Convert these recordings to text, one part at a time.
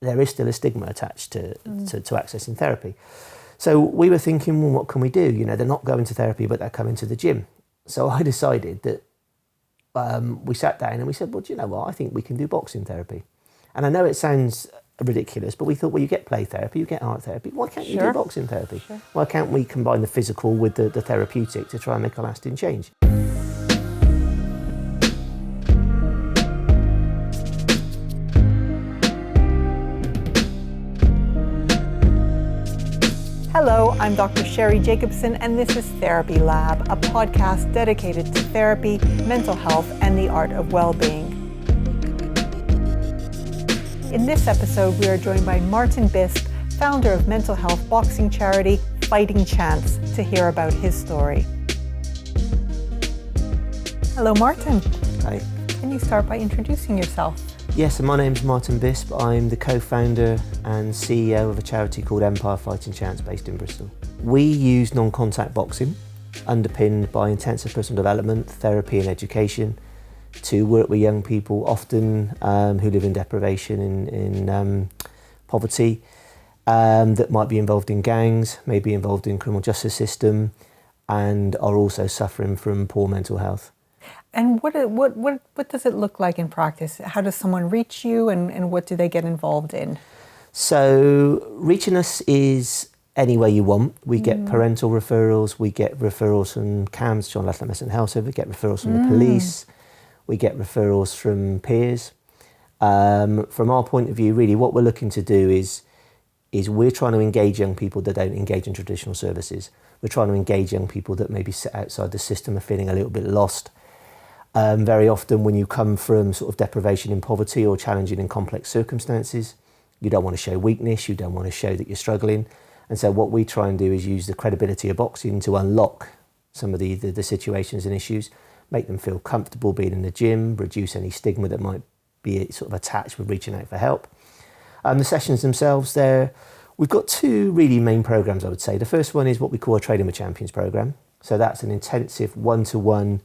there is still a stigma attached to accessing therapy. So we were thinking, well, what can we do? You know, they're not going to therapy, but they're coming to the gym. So I decided that we sat down and we said, well, do you know what? I think we can do boxing therapy. And I know it sounds ridiculous, but we thought, well, you get play therapy, you get art therapy. Why can't you do boxing therapy? Sure. Why can't we combine the physical with the therapeutic to try and make a lasting change? Hello, I'm Dr. Sherry Jacobson, and this is TherapyLab, a podcast dedicated to therapy, mental health, and the art of well-being. In this episode, we are joined by Martin Bisp, founder of mental health boxing charity Fighting Chance, to hear about his story. Hello, Martin. Hi. Can you start by introducing yourself? Yes, and my name's Martin Bisp. I'm the co-founder and CEO of a charity called Empire Fighting Chance based in Bristol. We use non-contact boxing, underpinned by intensive personal development, therapy and education, to work with young people, often who live in deprivation, in poverty, that might be involved in gangs, may be involved in criminal justice system, and are also suffering from poor mental health. And what does it look like in practice? How does someone reach you, and what do they get involved in? So reaching us is any way you want. We get parental referrals, we get referrals from CAMS, John Lethal Mental Health Service, we get referrals from the police, we get referrals from peers. From our point of view, really what we're looking to do is we're trying to engage young people that don't engage in traditional services. We're trying to engage young people that maybe sit outside the system, are feeling a little bit lost. Very often when you come from sort of deprivation in poverty or challenging in complex circumstances, you don't want to show weakness, you don't want to show that you're struggling. And so what we try and do is use the credibility of boxing to unlock some of the situations and issues, make them feel comfortable being in the gym, reduce any stigma that might be sort of attached with reaching out for help. The sessions themselves we've got two really main programs, I would say. The first one is what we call a Training with Champions program. So that's an intensive one-to-one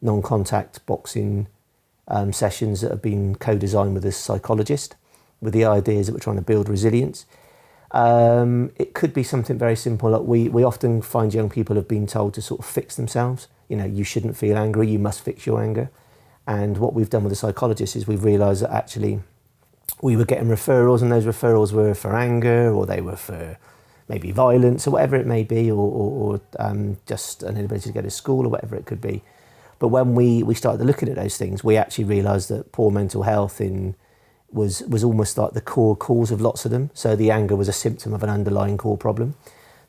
non-contact boxing sessions that have been co-designed with a psychologist, with the ideas that we're trying to build resilience. It could be something very simple. Like we often find young people have been told to sort of fix themselves. You know, you shouldn't feel angry, you must fix your anger. And what we've done with the psychologist is we've realised that actually we were getting referrals, and those referrals were for anger, or they were for maybe violence, or whatever it may be, or just an inability to go to school, or whatever it could be. But when we started looking at those things, we actually realised that poor mental health was almost like the core cause of lots of them. So the anger was a symptom of an underlying core problem.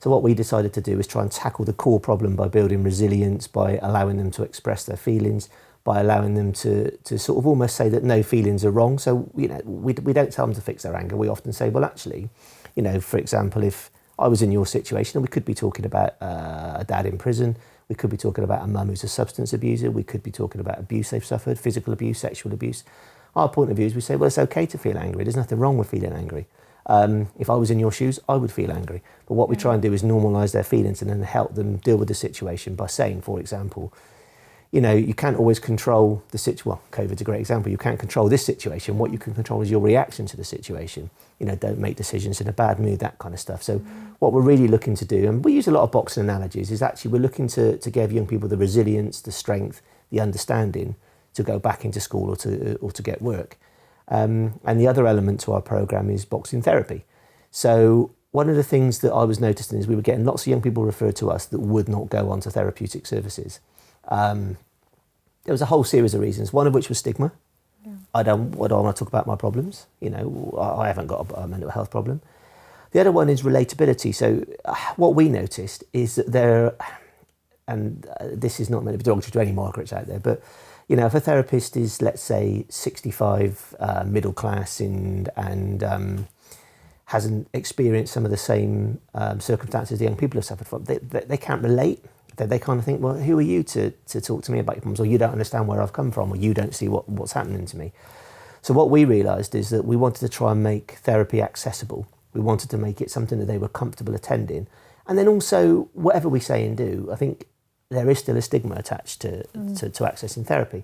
So what we decided to do is try and tackle the core problem by building resilience, by allowing them to express their feelings, by allowing them to sort of almost say that no feelings are wrong. So, you know, we don't tell them to fix their anger. We often say, well, actually, you know, for example, if I was in your situation, and we could be talking about a dad in prison, we could be talking about a mum who's a substance abuser, we could be talking about abuse they've suffered, physical abuse, sexual abuse. Our point of view is we say, well, it's okay to feel angry. There's nothing wrong with feeling angry. If I was in your shoes, I would feel angry. But what we try and do is normalise their feelings and then help them deal with the situation by saying, for example, you know, you can't always control the situation. Well, COVID's a great example. You can't control this situation. What you can control is your reaction to the situation. You know, don't make decisions in a bad mood, that kind of stuff. So what we're really looking to do, and we use a lot of boxing analogies, is actually we're looking to give young people the resilience, the strength, the understanding to go back into school or to get work. And the other element to our programme is boxing therapy. So one of the things that I was noticing is we were getting lots of young people referred to us that would not go on to therapeutic services. There was a whole series of reasons, one of which was stigma. Yeah. I don't want to talk about my problems. You know, I haven't got a mental health problem. The other one is relatability. So what we noticed is that this is not meant to be derogatory to any Margarets out there, but you know, if a therapist is, let's say, 65, middle class, and hasn't experienced some of the same circumstances the young people have suffered from, they can't relate. They kind of think, well, who are you to talk to me about your problems, or you don't understand where I've come from, or you don't see what's happening to me. So what we realised is that we wanted to try and make therapy accessible. We wanted to make it something that they were comfortable attending. And then also, whatever we say and do, I think there is still a stigma attached to accessing therapy.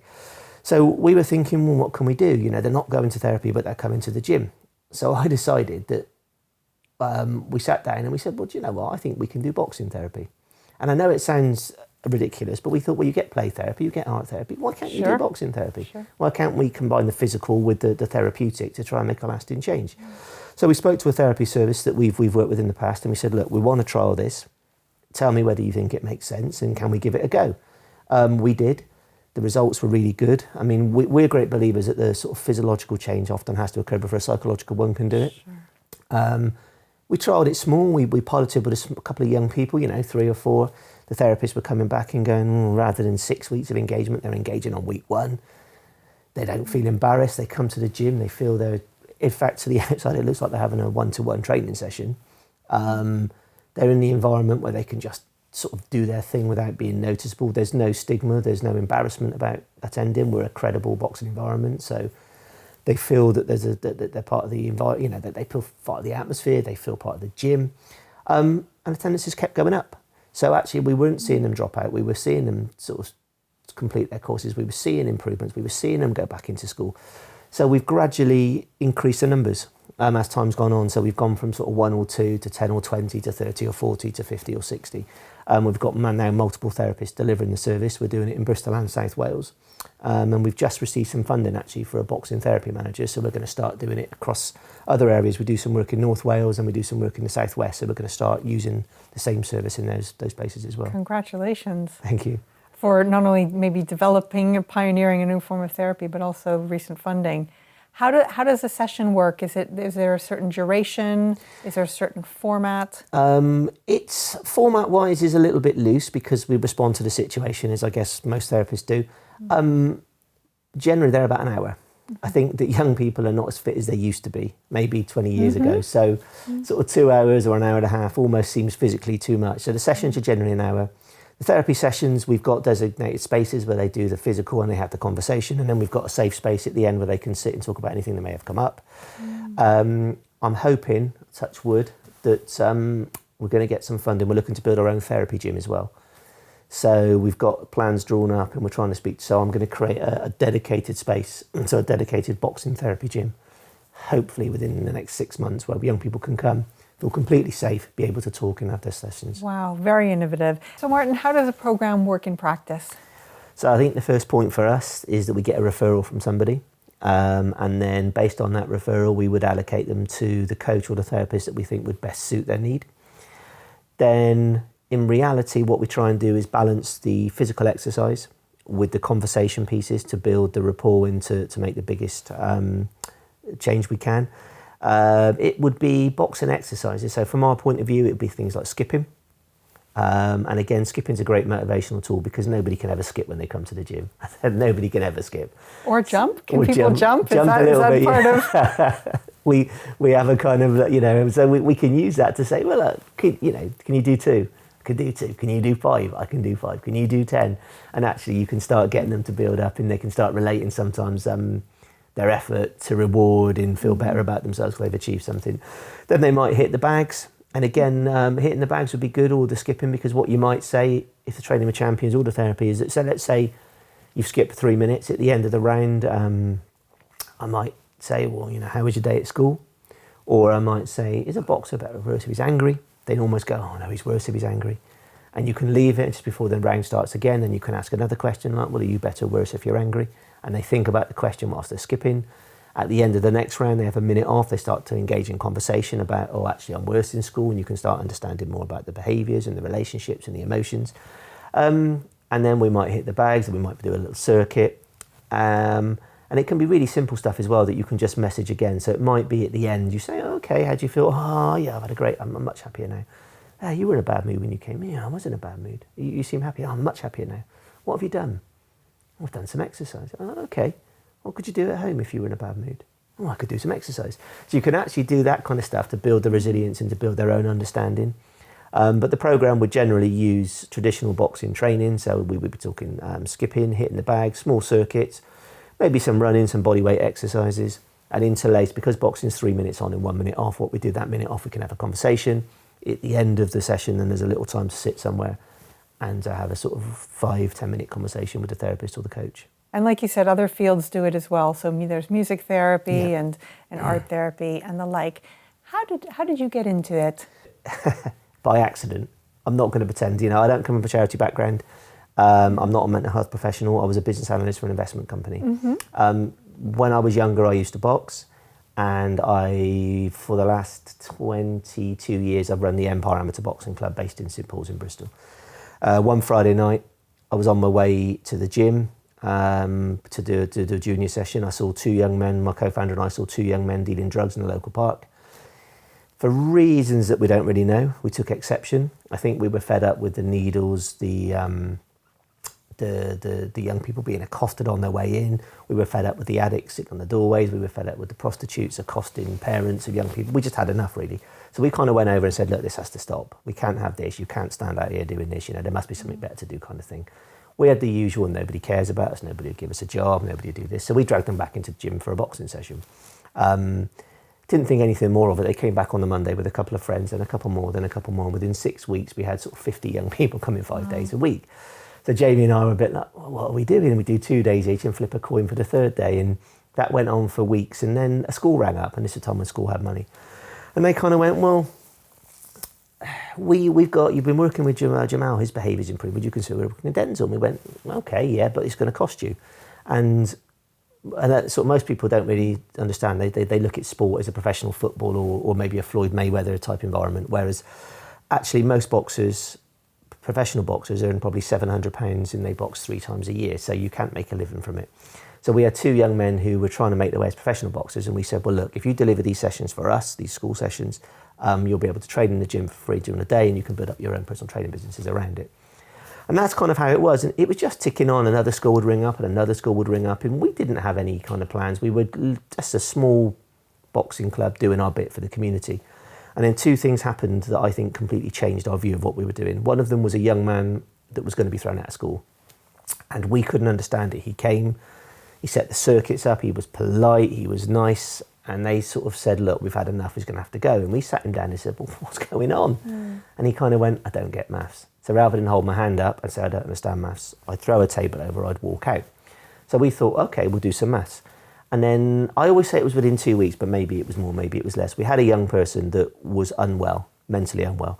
So we were thinking, well, what can we do? You know, they're not going to therapy, but they're coming to the gym. So I decided that we sat down and we said, well, do you know what? I think we can do boxing therapy. And I know it sounds ridiculous, but we thought, well, you get play therapy, you get art therapy. Why can't you do boxing therapy? Sure. Why can't we combine the physical with the therapeutic to try and make a lasting change? So we spoke to a therapy service that we've worked with in the past, and we said, look, we want to trial this. Tell me whether you think it makes sense, and can we give it a go? We did. The results were really good. I mean, we're great believers that the sort of physiological change often has to occur before a psychological one can do it. Sure. We trialled it small. We piloted with a couple of young people, 3 or 4. The therapists were coming back and going, rather than 6 weeks of engagement, they're engaging on week 1. They don't feel embarrassed. They come to the gym. They feel they're, in fact, to the outside, it looks like they're having a one-to-one training session. They're in the environment where they can just sort of do their thing without being noticeable. There's no stigma. There's no embarrassment about attending. We're a credible boxing environment. So they feel that that they're part of the environment, that they feel part of the atmosphere, they feel part of the gym. And attendances kept going up. So actually we weren't seeing them drop out. We were seeing them sort of complete their courses. We were seeing improvements. We were seeing them go back into school. So we've gradually increased the numbers as time's gone on. So we've gone from sort of 1 or 2 to 10 or 20 to 30 or 40 to 50 or 60. We've got now multiple therapists delivering the service. We're doing it in Bristol and South Wales. And we've just received some funding actually for a boxing therapy manager. So we're going to start doing it across other areas. We do some work in North Wales and we do some work in the South West. So we're going to start using the same service in those places as well. Congratulations. Thank you. For not only maybe developing or pioneering a new form of therapy, but also recent funding. How does a session work? Is there a certain duration? Is there a certain format? It's format-wise is a little bit loose because we respond to the situation, as I guess most therapists do. Generally, they're about an hour. I think that young people are not as fit as they used to be, maybe 20 years ago. So sort of 2 hours or an hour and a half almost seems physically too much. So the sessions are generally an hour. The therapy sessions, we've got designated spaces where they do the physical and they have the conversation, and then we've got a safe space at the end where they can sit and talk about anything that may have come up. I'm hoping, touch wood, that we're going to get some funding. We're looking to build our own therapy gym as well. So we've got plans drawn up and we're trying to speak. So I'm going to create a dedicated space, so a dedicated boxing therapy gym, hopefully within the next 6 months, where young people can come, feel completely safe, be able to talk and have their sessions. Wow, very innovative. So Martin, how does a program work in practice? So I think the first point for us is that we get a referral from somebody. And then based on that referral, we would allocate them to the coach or the therapist that we think would best suit their need. Then in reality, what we try and do is balance the physical exercise with the conversation pieces to build the rapport and to make the biggest change we can. It would be boxing exercises. So from our point of view, it would be things like skipping. And again, skipping's a great motivational tool because nobody can ever skip when they come to the gym. Nobody can ever skip. Or jump. Can people jump? Is that part of... We have a kind of, so we can use that to say, well, can you do 2? I can do 2. Can you do 5? I can do 5. Can you do 10? And actually you can start getting them to build up and they can start relating sometimes their effort to reward and feel better about themselves because they've achieved something. Then they might hit the bags. And again, hitting the bags would be good, or the skipping, because what you might say, if the training with champions or the therapy is that, so let's say you've skipped 3 minutes at the end of the round, I might say, well, how was your day at school? Or I might say, is a boxer better or worse if he's angry? They'd almost go, oh no, he's worse if he's angry. And you can leave it just before the round starts again, and you can ask another question like, well, are you better or worse if you're angry? And they think about the question whilst they're skipping. At the end of the next round, they have a minute off. They start to engage in conversation about, oh, actually, I'm worse in school. And you can start understanding more about the behaviours and the relationships and the emotions. And then we might hit the bags and we might do a little circuit. And it can be really simple stuff as well that you can just message again. So it might be at the end, you say, oh, okay, how do you feel? Oh, yeah, I'm much happier now. You were in a bad mood when you came. Yeah, I was in a bad mood. You seem happy. Oh, I'm much happier now. What have you done? I've done some exercise. Oh, okay. What could you do at home if you were in a bad mood? Oh, I could do some exercise. So you can actually do that kind of stuff to build the resilience and to build their own understanding. But the program would generally use traditional boxing training. So we would be talking skipping, hitting the bag, small circuits, maybe some running, some body weight exercises, and interlaced, because boxing is 3 minutes on and 1 minute off. What we do that minute off, we can have a conversation at the end of the session, and there's a little time to sit somewhere and to have a sort of 5-10 minute conversation with the therapist or the coach. And like you said, other fields do it as well. So there's music therapy Yeah. and art therapy and the like. How did you get into it? By accident. I'm not going to pretend, I don't come from a charity background. I'm not a mental health professional. I was a business analyst for an investment company. When I was younger, I used to box, and for the last 22 years, I've run the Empire Amateur Boxing Club based in St Paul's in Bristol. One Friday night, I was on my way to the gym to do a junior session. I saw two young men, my co-founder and I saw two young men dealing drugs in the local park. For reasons that we don't really know, we took exception. I think we were fed up with the needles, the young people being accosted on their way in. We were fed up with the addicts sitting on the doorways. We were fed up with the prostitutes accosting parents of young people. We just had enough, really. So we kind of went over and said, look, this has to stop. We can't have this. You can't stand out here doing this. There must be something better to do kind of thing. We had the usual, nobody cares about us, nobody would give us a job, nobody would do this. So we dragged them back into the gym for a boxing session. Didn't think anything more of it. They came back on the Monday with a couple of friends, then a couple more, then a couple more. And within 6 weeks, we had sort of 50 young people coming 5 days a week. So Jamie and I were a bit like, well, what are we doing? And we do 2 days each and flip a coin for the third day. And that went on for weeks. And then a school rang up, and this is the time when school had money. And they kind of went, well, you've been working with Jamal, his behaviour's improved. Would you consider working in dental? And we went, okay, yeah, but it's going to cost you. And that sort of most people don't really understand. They look at sport as a professional football or maybe a Floyd Mayweather type environment, whereas actually most boxers, professional boxers, earn probably £700 and they box 3 times a year, so you can't make a living from it. So we had 2 young men who were trying to make their way as professional boxers, and we said, well, look, if you deliver these sessions for us, these school sessions, you'll be able to train in the gym for free during the day, and you can build up your own personal training businesses around it. And that's kind of how it was. And it was just ticking on. Another school would ring up and another school would ring up. And we didn't have any kind of plans. We were just a small boxing club doing our bit for the community. And then 2 things happened that I think completely changed our view of what we were doing. One of them was a young man that was going to be thrown out of school. And we couldn't understand it. He came, he set the circuits up, he was polite, he was nice. And they sort of said, look, we've had enough, he's going to have to go. And we sat him down and said, well, what's going on? And he kind of went, I don't get maths. So rather than hold my hand up and say, I don't understand maths, I'd throw a table over, I'd walk out. So we thought, okay, we'll do some maths. And then I always say it was within 2 weeks, but maybe it was more, maybe it was less. We had a young person that was unwell, mentally unwell.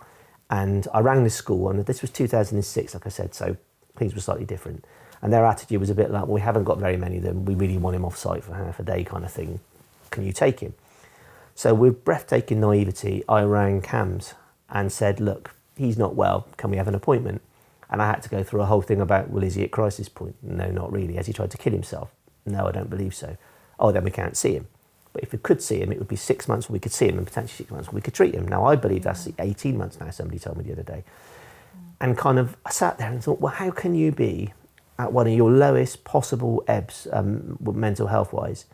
And I rang this school, and this was 2006, like I said, so things were slightly different. And their attitude was a bit like, well, we haven't got very many of them. We really want him off site for half a day kind of thing. Can you take him? So with breathtaking naivety, I rang CAMS and said, look, he's not well, can we have an appointment? And I had to go through a whole thing about, well, is he at crisis point? No, not really. Has he tried to kill himself? No, I don't believe so. Oh, then we can't see him. But if we could see him, it would be 6 months where we could see him, and potentially 6 months where we could treat him. Now, I believe that's 18 months now, somebody told me the other day. And kind of, I sat there and thought, well, how can you be at one of your lowest possible ebbs, mental health-wise,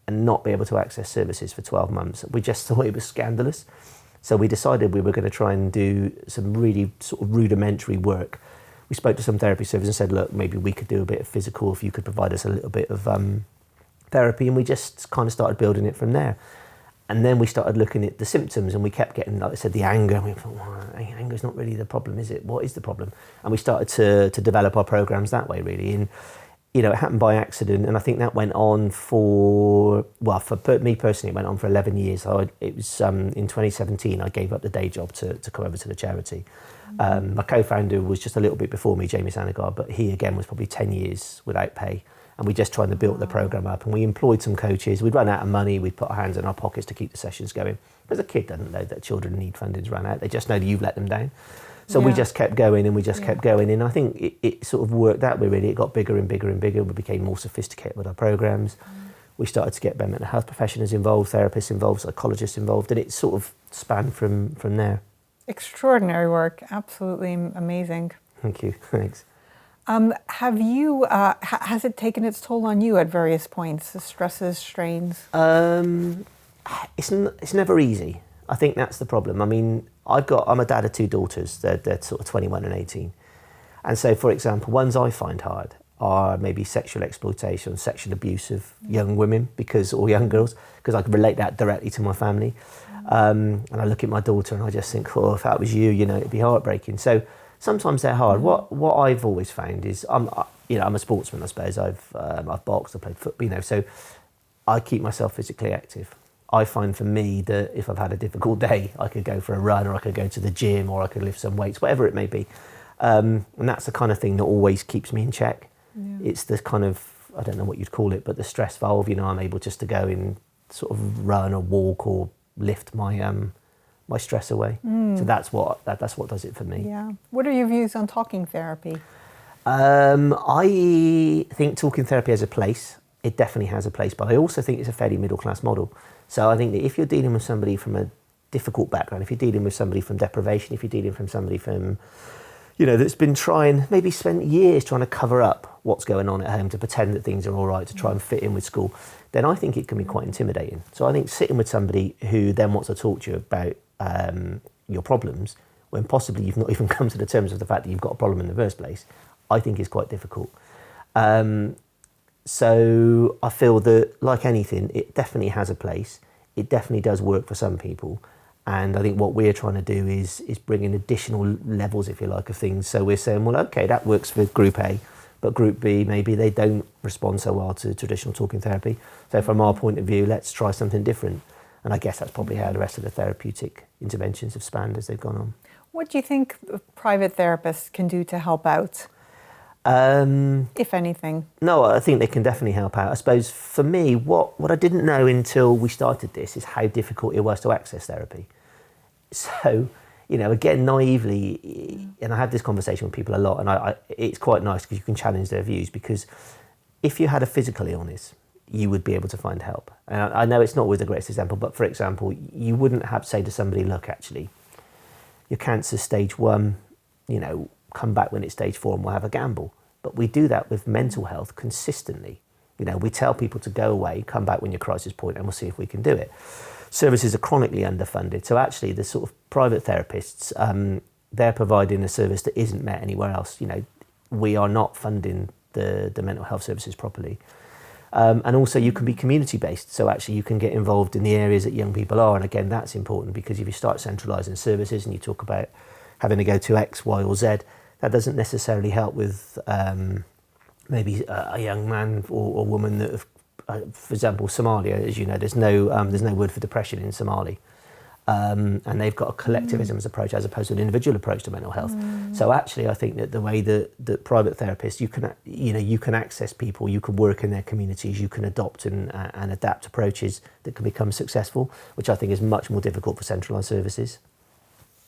and not be able to access services for 12 months? We just thought it was scandalous. So we decided we were going to try and do some really sort of rudimentary work. We spoke to some therapy services and said, look, maybe we could do a bit of physical if you could provide us a little bit of therapy. And we just kind of started building it from there. And then we started looking at the symptoms, and we kept getting, like I said, the anger. And we thought, well, anger's not really the problem, is it? What is the problem? And we started to develop our programs that way, really. And it happened by accident, and I think that went on for me personally, it went on for 11 years. It was in 2017 I gave up the day job to come over to the charity. My co-founder was just a little bit before me, Jamie Sanagar, but he again was probably 10 years without pay, and we just tried to build the program up, and we employed some coaches. We'd run out of money, we'd put our hands in our pockets to keep the sessions going, because a kid doesn't know that children need funding to run out, they just know that you've let them down. So we just kept going, and we just kept going. And I think it sort of worked that way, really. It got bigger and bigger and bigger. We became more sophisticated with our programs. We started to get mental health professionals involved, therapists involved, psychologists involved, and it sort of spanned from there. Extraordinary work. Absolutely amazing. Thank you. Thanks. Have you, has it taken its toll on you at various points, the stresses, strains? It's never easy. I think that's the problem. I mean, I'm a dad of 2 daughters. They're sort of 21 and 18. And so, for example, ones I find hard are maybe sexual exploitation, sexual abuse of young women, or young girls, because I can relate that directly to my family. And I look at my daughter and I just think, oh, if that was you, it'd be heartbreaking. So Sometimes they're hard. What I've always found is I'm a sportsman, I suppose. I've boxed, I played football, so I keep myself physically active. I find for me that if I've had a difficult day, I could go for a run, or I could go to the gym, or I could lift some weights, whatever it may be. And that's the kind of thing that always keeps me in check. Yeah. It's the kind of, I don't know what you'd call it, but the stress valve, I'm able just to go and sort of run or walk or lift my stress away. So that's what does it for me. Yeah. What are your views on talking therapy? I think talking therapy has a place. It definitely has a place, but I also think it's a fairly middle class model. So I think that if you're dealing with somebody from a difficult background, if you're dealing with somebody from deprivation, if you're dealing from somebody from, that's been maybe spent years trying to cover up what's going on at home, to pretend that things are all right, to try and fit in with school, then I think it can be quite intimidating. So I think sitting with somebody who then wants to talk to you about your problems, when possibly you've not even come to the terms of the fact that you've got a problem in the first place, I think is quite difficult. So I feel that, like anything, it definitely has a place. It definitely does work for some people. And I think what we're trying to do is bring in additional levels, if you like, of things. So we're saying, well, okay, that works for Group A, but Group B, maybe they don't respond so well to traditional talking therapy. So from our point of view, let's try something different. And I guess that's probably how the rest of the therapeutic interventions have spanned as they've gone on. What do you think private therapists can do to help out? If anything? No, I think they can definitely help out. I suppose for me, what I didn't know until we started this is how difficult it was to access therapy. So, again, naively, and I have this conversation with people a lot, and it's quite nice because you can challenge their views, because if you had a physical illness, you would be able to find help. And I know it's not always the greatest example, but for example, you wouldn't have to say to somebody, look, actually, your cancer's stage 1, come back when it's stage 4 and we'll have a gamble. But we do that with mental health consistently. We tell people to go away, come back when you're crisis point, and we'll see if we can do it. Services are chronically underfunded. So actually the sort of private therapists, they're providing a service that isn't met anywhere else. We are not funding the mental health services properly. And also you can be community based. So actually you can get involved in the areas that young people are. And again, that's important, because if you start centralising services and you talk about having to go to X, Y or Z, that doesn't necessarily help with maybe a young man or woman that, for example, Somalia, as you know, there's no word for depression in Somali. And they've got a collectivism approach as opposed to an individual approach to mental health. So actually, I think that the way that private therapists, you can access people, you can work in their communities, you can adopt and adapt approaches that can become successful, which I think is much more difficult for centralised services.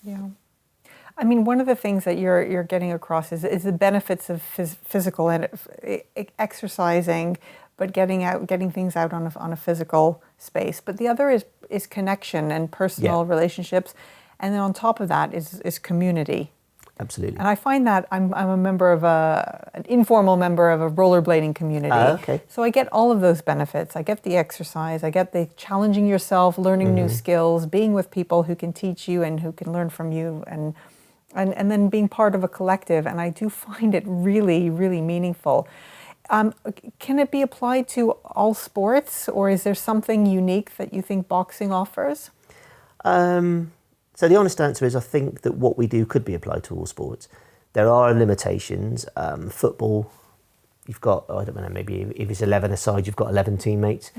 Yeah. I mean, one of the things that you're getting across is the benefits of physical and exercising, but getting things out on a physical space. But the other is connection and personal relationships, and then on top of that is community. Absolutely. And I find that I'm a member of an informal member of a rollerblading community. Okay. So I get all of those benefits. I get the exercise, I get the challenging yourself, learning new skills, being with people who can teach you and who can learn from you, and then being part of a collective. And I do find it really, really meaningful. Can it be applied to all sports, or is there something unique that you think boxing offers? So the honest answer is I think that what we do could be applied to all sports. There are limitations. Football, you've got, I don't know, maybe if it's 11 aside, you've got 11 teammates.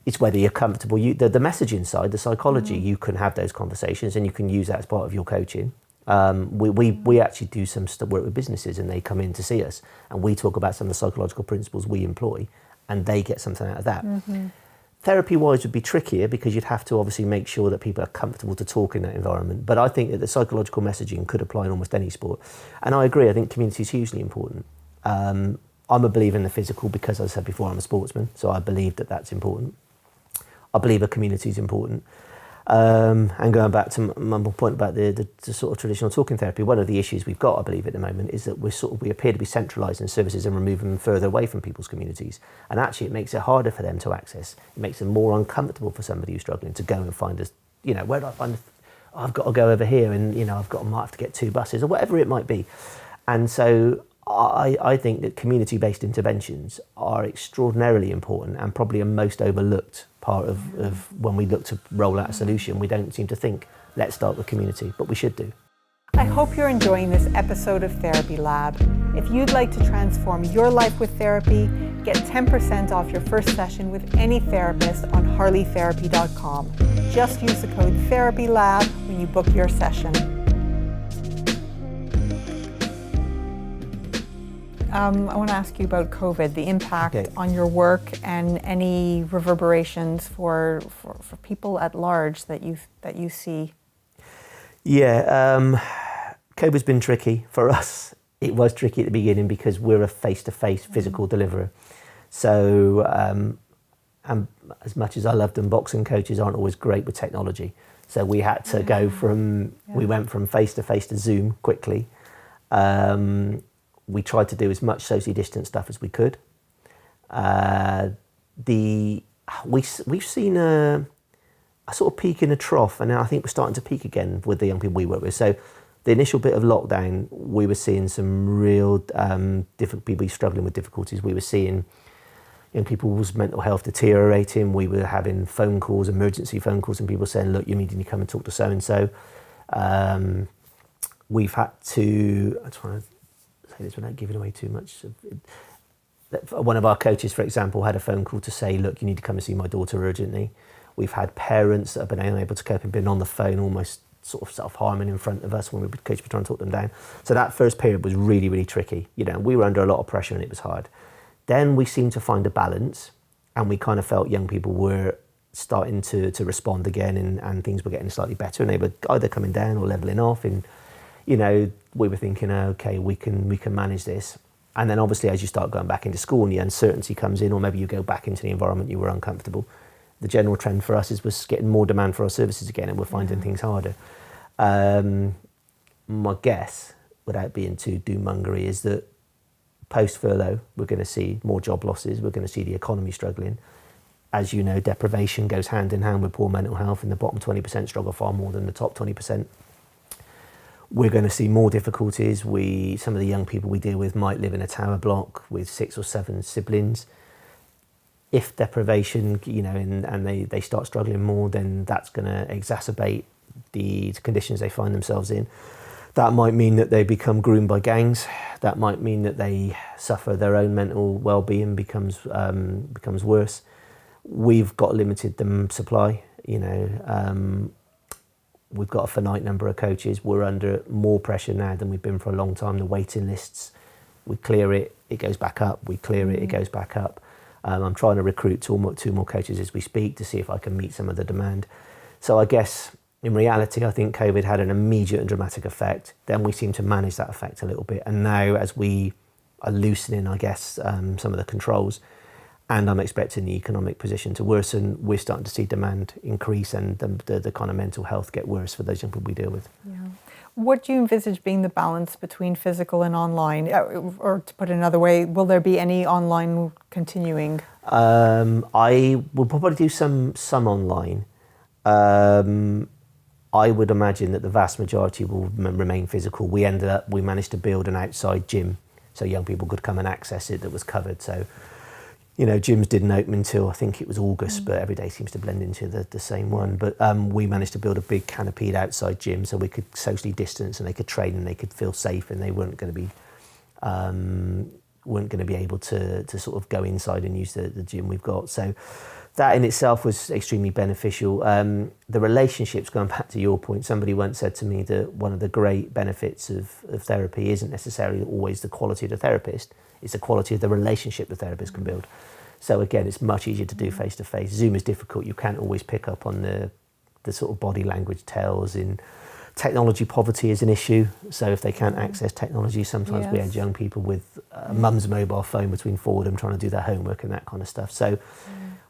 It's whether you're comfortable. The messaging side, the psychology, you can have those conversations and you can use that as part of your coaching. We actually do some work with businesses, and they come in to see us and we talk about some of the psychological principles we employ, and they get something out of that. Therapy-wise would be trickier, because you'd have to obviously make sure that people are comfortable to talk in that environment. But I think that the psychological messaging could apply in almost any sport. And I agree, I think community is hugely important. I'm a believer in the physical because, as I said before, I'm a sportsman, so I believe that that's important. I believe a community is important. And going back to my point about the sort of traditional talking therapy, one of the issues we've got, I believe, at the moment is that we appear to be centralising services and removing them further away from people's communities. And actually, it makes it harder for them to access. It makes them more uncomfortable for somebody who's struggling to go and find us. Where do I find? I've got to go over here, and I might have to get 2 buses or whatever it might be. And so I think that community-based interventions are extraordinarily important and probably a most overlooked part of when we look to roll out a solution. We don't seem to think, let's start with community, but we should do. I hope you're enjoying this episode of Therapy Lab. If you'd like to transform your life with therapy, get 10% off your first session with any therapist on harleytherapy.com. Just use the code TherapyLab when you book your session. I want to ask you about COVID, the impact on your work and any reverberations for people at large that you see. Yeah, COVID's been tricky for us. It was tricky at the beginning because we're a face-to-face physical deliverer. So as much as I love them, boxing coaches aren't always great with technology. So we had to go we went from face-to-face to Zoom quickly. We tried to do as much socially distant stuff as we could. We've seen a sort of peak in a trough, and now I think we're starting to peak again with the young people we work with. So the initial bit of lockdown, we were seeing some real different people struggling with difficulties. We were seeing young people's mental health deteriorating. We were having phone calls, emergency phone calls, and people saying, look, you need to come and talk to so-and-so. We've had to, I'm trying to say this without giving away too much. One of our coaches, for example, had a phone call to say, look, you need to come and see my daughter urgently. We've had parents that have been unable to cope and been on the phone almost sort of self-harming in front of us when we were coaches were trying to talk them down. So that first period was really, really tricky. You know, we were under a lot of pressure and it was hard. Then we seemed to find a balance, and we kind of felt young people were starting to respond again, and things were getting slightly better, and they were either coming down or leveling off. And, you know, we were thinking, okay, we can manage this. And then obviously as you start going back into school and the uncertainty comes in, or maybe you go back into the environment you were uncomfortable, the general trend for us was getting more demand for our services again, and we're finding things harder. My guess, without being too doom-mongery, is that post-furlough, we're going to see more job losses, we're going to see the economy struggling. As you know, deprivation goes hand in hand with poor mental health, and the bottom 20% struggle far more than the top 20%. We're going to see more difficulties. Some of the young people we deal with might live in a tower block with 6 or 7 siblings. If deprivation, you know, and they start struggling more, then that's going to exacerbate the conditions they find themselves in. That might mean that they become groomed by gangs. That might mean that they suffer, their own mental well-being becomes worse. We've got limited supply, you know. We've got a finite number of coaches. We're under more pressure now than we've been for a long time. The waiting lists, we clear it, it goes back up. We clear it, it goes back up. I'm trying to recruit two more coaches as we speak to see if I can meet some of the demand. So I guess in reality, I think COVID had an immediate and dramatic effect. Then we seem to manage that effect a little bit. And now as we are loosening, I guess, some of the controls, and I'm expecting the economic position to worsen, we're starting to see demand increase and the kind of mental health get worse for those young people we deal with. Yeah. What do you envisage being the balance between physical and online? Or to put it another way, will there be any online continuing? I will probably do some online. I would imagine that the vast majority will remain physical. We managed to build an outside gym so young people could come and access it that was covered. So, you know, gyms didn't open until I think it was August, but every day seems to blend into the same one. But we managed to build a big canopied outside gym so we could socially distance and they could train and they could feel safe, and they weren't going to be able to sort of go inside and use the gym we've got. So that in itself was extremely beneficial. The relationships, going back to your point, somebody once said to me that one of the great benefits of therapy isn't necessarily always the quality of the therapist, it's the quality of the relationship the therapist can build. So again, it's much easier to do face-to-face. Zoom is difficult. You can't always pick up on the sort of body language tells. In technology, poverty is an issue. So if they can't access technology, sometimes we had young people with mum's mobile phone between 4 of them trying to do their homework and that kind of stuff. So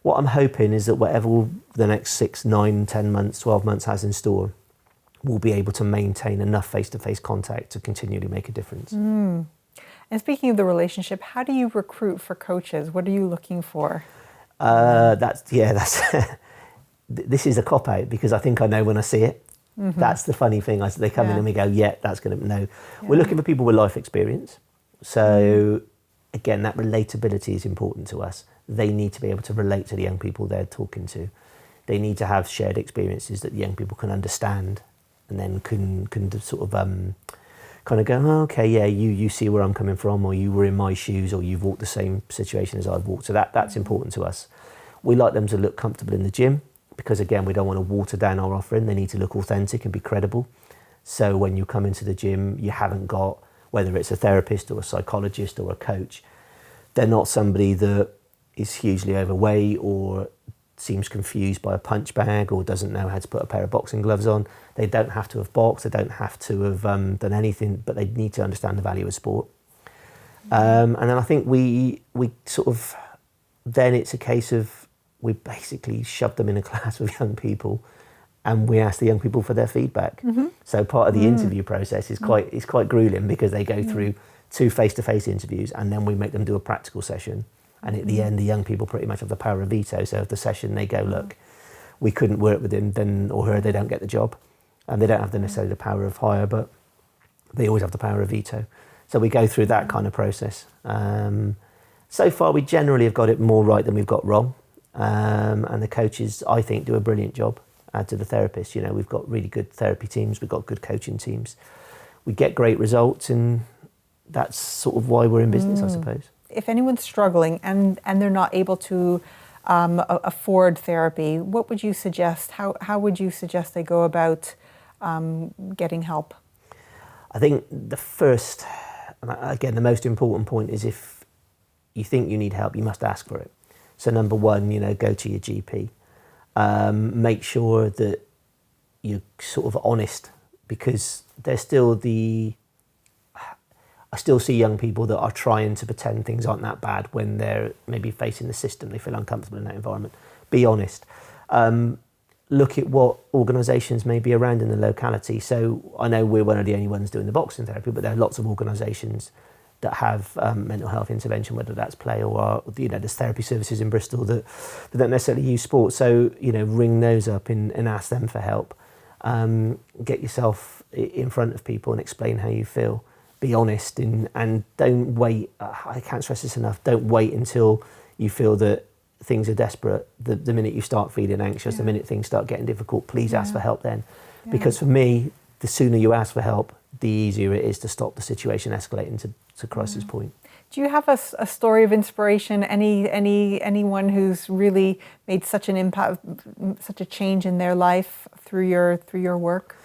what I'm hoping is that whatever the next 6, 9, 10 months, 12 months has in store, we'll be able to maintain enough face-to-face contact to continually make a difference. And speaking of the relationship, how do you recruit for coaches? What are you looking for? That's this is a cop-out because I think I know when I see it. That's the funny thing. They come in and we go, that's going to, no. Yeah. We're looking for people with life experience. So again, that relatability is important to us. They need to be able to relate to the young people they're talking to. They need to have shared experiences that the young people can understand and then can sort of kind of go, oh, okay, yeah, you see where I'm coming from, or you were in my shoes, or you've walked the same situation as I've walked. So that's important to us. We like them to look comfortable in the gym, because again, we don't want to water down our offering. They need to look authentic and be credible. So when you come into the gym, you haven't got, whether it's a therapist or a psychologist or a coach, they're not somebody that is hugely overweight or seems confused by a punch bag or doesn't know how to put a pair of boxing gloves on. They don't have to have boxed, they don't have to have done anything, but they need to understand the value of sport. And then I think we sort of, then it's a case of, we basically shove them in a class with young people and we ask the young people for their feedback. So part of the interview process is quite grueling, because they go through 2 face-to-face interviews and then we make them do a practical session. And at the end, the young people pretty much have the power of veto. So if the session they go, look, we couldn't work with him, then or her, they don't get the job. And they don't have necessarily the power of hire, but they always have the power of veto. So we go through that kind of process. So far, we generally have got it more right than we've got wrong. And the coaches, I think, do a brilliant job to the therapists. You know, we've got really good therapy teams, we've got good coaching teams. We get great results, and that's sort of why we're in business, I suppose. If anyone's struggling and they're not able to afford therapy, what would you suggest? How would you suggest they go about getting help? I think the first, and again, the most important point is, if you think you need help, you must ask for it. So number one, you know, go to your GP. Make sure that you're sort of honest, because there's still I still see young people that are trying to pretend things aren't that bad when they're maybe facing the system. They feel uncomfortable in that environment. Be honest. Look at what organisations may be around in the locality. So I know we're one of the only ones doing the boxing therapy, but there are lots of organisations that have mental health intervention, whether that's play or, you know, there's therapy services in Bristol that don't necessarily use sport. So, you know, ring those up and ask them for help. Get yourself in front of people and explain how you feel. Be honest, and don't wait. I can't stress this enough. Don't wait until you feel that things are desperate. The minute you start feeling anxious, the minute things start getting difficult, please ask for help then. Because for me, the sooner you ask for help, the easier it is to stop the situation escalating to crisis point. Do you have a story of inspiration? Anyone who's really made such an impact, such a change in their life through your work?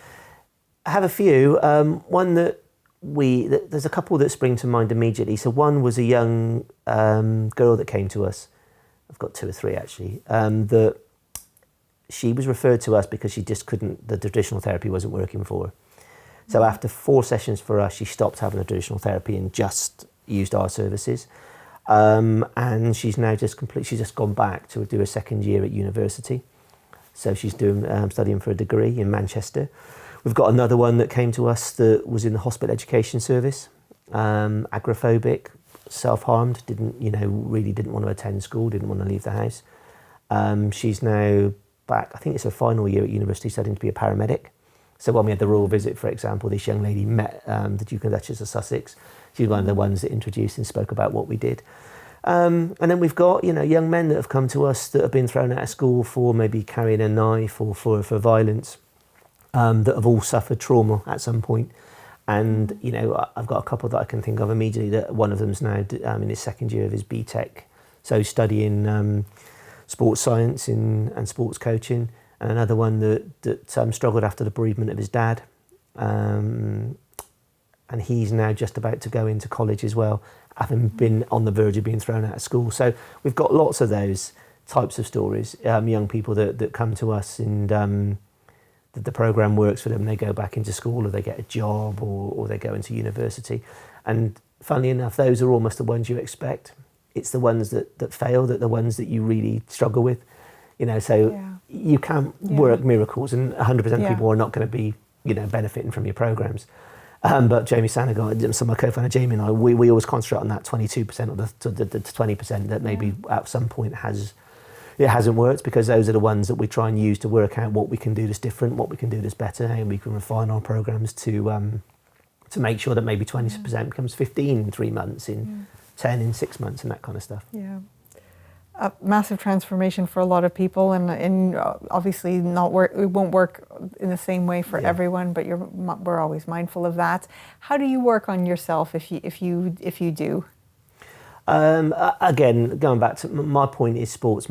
I have a few. One that there's a couple that spring to mind immediately. So one was a young girl that came to us. I've got 2 or 3 actually. That she was referred to us because she just couldn't. The traditional therapy wasn't working for her. So after 4 sessions for us, she stopped having the traditional therapy and just used our services. And she's now she's just gone back to do a second year at university. So she's doing studying for a degree in Manchester. We've got another one that came to us that was in the hospital education service, agoraphobic, self-harmed, really didn't want to attend school, didn't want to leave the house. She's now back, I think it's her final year at university, studying to be a paramedic. So when we had the royal visit, for example, this young lady met the Duke and Duchess of Sussex. She's one of the ones that introduced and spoke about what we did. And then we've got, young men that have come to us that have been thrown out of school for maybe carrying a knife or for violence, that have all suffered trauma at some point. And, I've got a couple that I can think of immediately. That one of them's now in his second year of his BTEC, so studying sports science and sports coaching. And another one that struggled after the bereavement of his dad. And he's now just about to go into college as well, having been on the verge of being thrown out of school. So we've got lots of those types of stories, young people that come to us and the programme works for them. They go back into school or they get a job or they go into university. And funnily enough, those are almost the ones you expect. It's the ones that fail, that the ones that you really struggle with. You can't work miracles, and 100% of people are not going to be, benefiting from your programs. But Jamie Sanagar, so my co-founder Jamie and I, we always concentrate on that 22% or the 20% that maybe at some point hasn't worked, because those are the ones that we try and use to work out what we can do that's different, what we can do that's better, how we can refine our programs to make sure that maybe 20% becomes 15 in 3 months, in 10 in 6 months, and that kind of stuff. Yeah. a massive transformation for a lot of people, and obviously it won't work in the same way for everyone, but we're always mindful of that. How do you work on yourself if you do? Again, going back to my point is sports.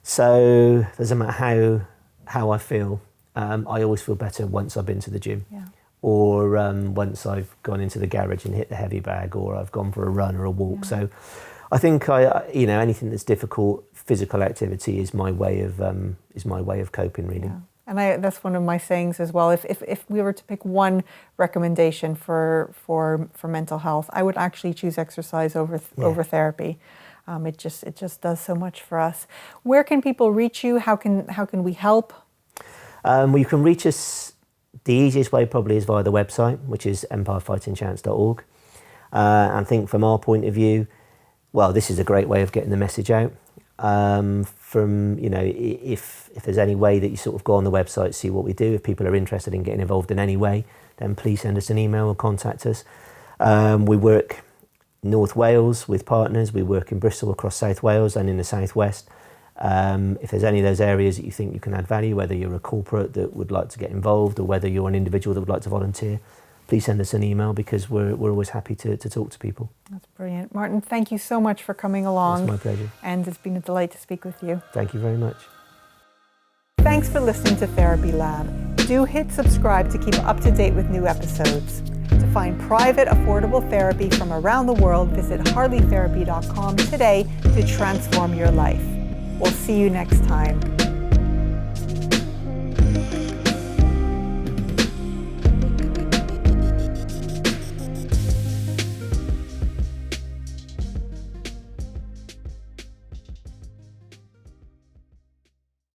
So doesn't matter how I feel. I always feel better once I've been to the gym. Yeah. Or once I've gone into the garage and hit the heavy bag, or I've gone for a run or a walk. Yeah. So I think anything that's difficult, physical activity is my way of coping, really. Yeah. And that's one of my sayings as well. If we were to pick one recommendation for mental health, I would actually choose exercise over therapy. It just does so much for us. Where can people reach you? How can we help? Well, you can reach us. The easiest way probably is via the website, which is empirefightingchance.org. And I think from our point of view, well, this is a great way of getting the message out. If there's any way that you sort of go on the website, see what we do, if people are interested in getting involved in any way, then please send us an email or contact us. We work North Wales with partners. We work in Bristol, across South Wales and in the Southwest. If there's any of those areas that you think you can add value, whether you're a corporate that would like to get involved or whether you're an individual that would like to volunteer, please send us an email, because we're always happy to talk to people. That's brilliant. Martin, thank you so much for coming along. It's my pleasure. And it's been a delight to speak with you. Thank you very much. Thanks for listening to Therapy Lab. Do hit subscribe to keep up to date with new episodes. To find private, affordable therapy from around the world, visit harleytherapy.com today to transform your life. We'll see you next time.